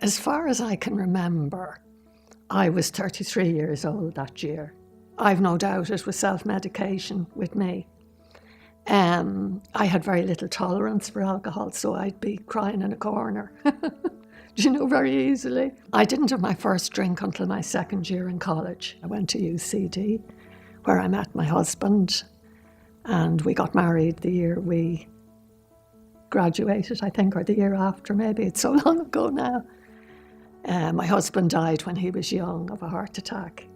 As far as I can remember, I was 33 years old that year. I've no doubt it was self-medication with me. I had very little tolerance for alcohol, so I'd be crying in a corner, very easily. I didn't have my first drink until my second year in college. I went to UCD, where I met my husband, and we got married the year we graduated, I think, or the year after, maybe. It's so long ago now. My husband died when he was young of a heart attack.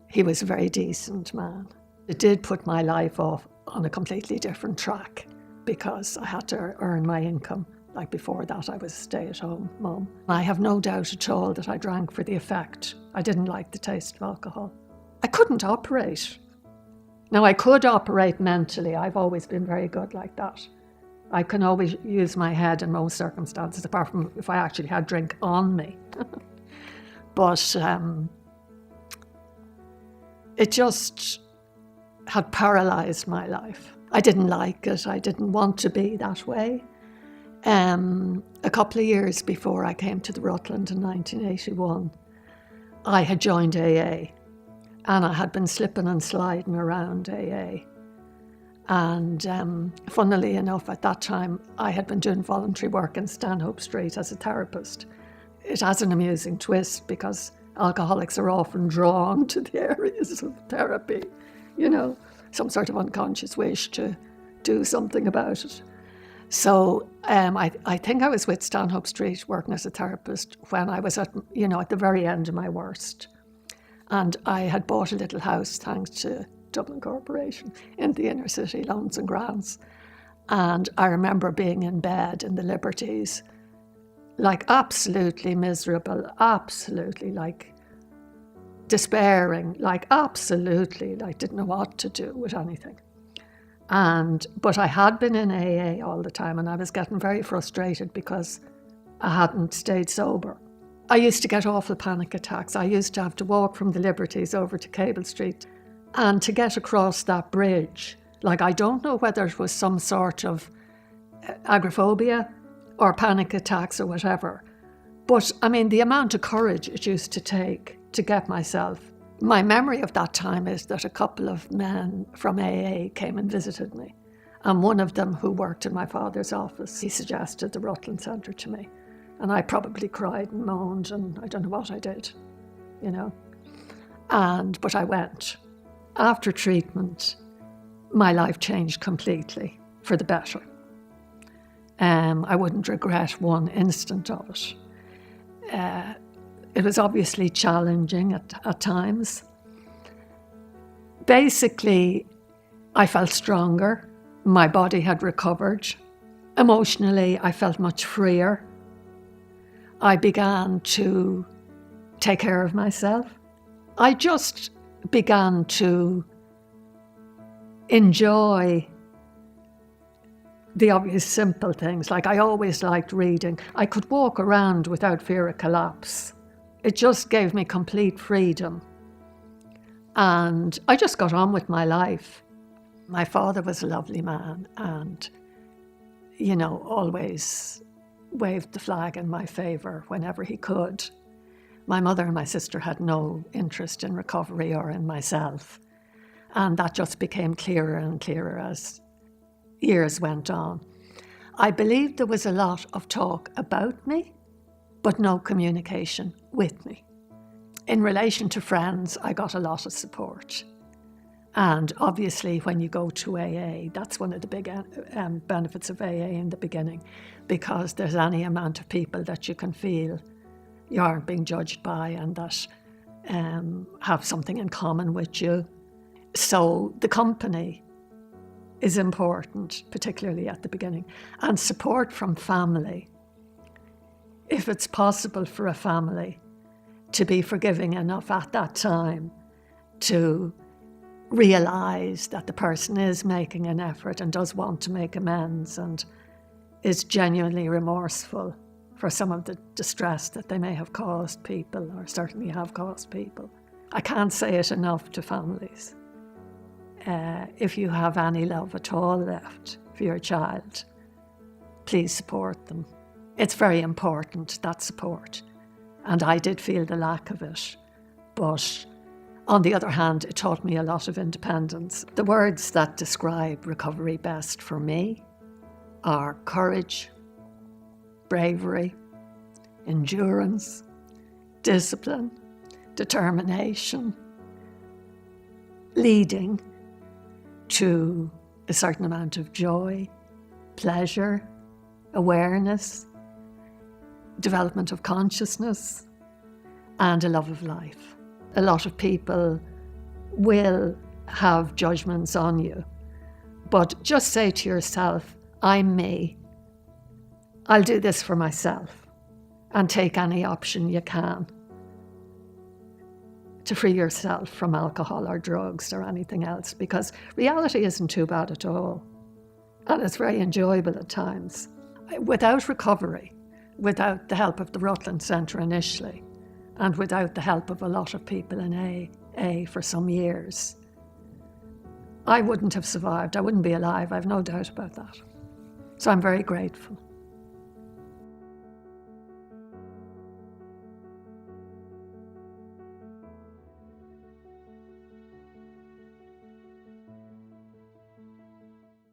He was a very decent man. It did put my life off on a completely different track because I had to earn my income. Like before that, I was a stay-at-home mum. I have no doubt at all that I drank for the effect. I didn't like the taste of alcohol. I couldn't operate. Now, I could operate mentally. I've always been very good like that. I can always use my head in most circumstances, apart from if I actually had drink on me. But it just had paralysed my life. I didn't like it. I didn't want to be that way. A couple of years before I came to the Rutland in 1981, I had joined AA, and I had been slipping and sliding around AA. And funnily enough, at that time, I had been doing voluntary work in Stanhope Street as a therapist. It has an amusing twist because alcoholics are often drawn to the areas of therapy, some sort of unconscious wish to do something about it. So I think I was with Stanhope Street working as a therapist when I was at the very end of my worst. And I had bought a little house, thanks to Dublin Corporation, in the inner city, loans and grants. And I remember being in bed in the Liberties, like absolutely miserable, absolutely like despairing, like absolutely like didn't know what to do with anything. But I had been in AA all the time, and I was getting very frustrated because I hadn't stayed sober. I used to get awful panic attacks. I used to have to walk from the Liberties over to Cable Street. And to get across that bridge, like I don't know whether it was some sort of agoraphobia or panic attacks or whatever, but I mean the amount of courage it used to take to get myself. My memory of that time is that a couple of men from AA came and visited me, and one of them, who worked in my father's office, he suggested the Rutland Centre to me, and I probably cried and moaned, and I don't know what I did, but I went. After treatment, my life changed completely for the better. I wouldn't regret one instant of it. It was obviously challenging at times. Basically, I felt stronger. My body had recovered. Emotionally, I felt much freer. I began to take care of myself. I just began to enjoy the obvious simple things. Like I always liked reading. I could walk around without fear of collapse. It just gave me complete freedom. And I just got on with my life. My father was a lovely man and, always waved the flag in my favour whenever he could. My mother and my sister had no interest in recovery or in myself. And that just became clearer and clearer as years went on. I believe there was a lot of talk about me, but no communication with me. In relation to friends, I got a lot of support. And obviously when you go to AA, that's one of the big benefits of AA in the beginning, because there's any amount of people that you can feel you aren't being judged by and that have something in common with you. So the company is important, particularly at the beginning, and support from family. If it's possible for a family to be forgiving enough at that time to realise that the person is making an effort and does want to make amends and is genuinely remorseful for some of the distress that they may have caused people, or certainly have caused people. I can't say it enough to families. If you have any love at all left, if for your child, please support them. It's very important, that support. And I did feel the lack of it. But on the other hand, it taught me a lot of independence. The words that describe recovery best for me are courage, bravery, endurance, discipline, determination, leading to a certain amount of joy, pleasure, awareness, development of consciousness, and a love of life. A lot of people will have judgments on you, but just say to yourself, I'm me. I'll do this for myself, and take any option you can to free yourself from alcohol or drugs or anything else, because reality isn't too bad at all, and it's very enjoyable at times. Without recovery, without the help of the Rutland Centre initially, and without the help of a lot of people in AA for some years, I wouldn't have survived. I wouldn't be alive. I've no doubt about that. So I'm very grateful.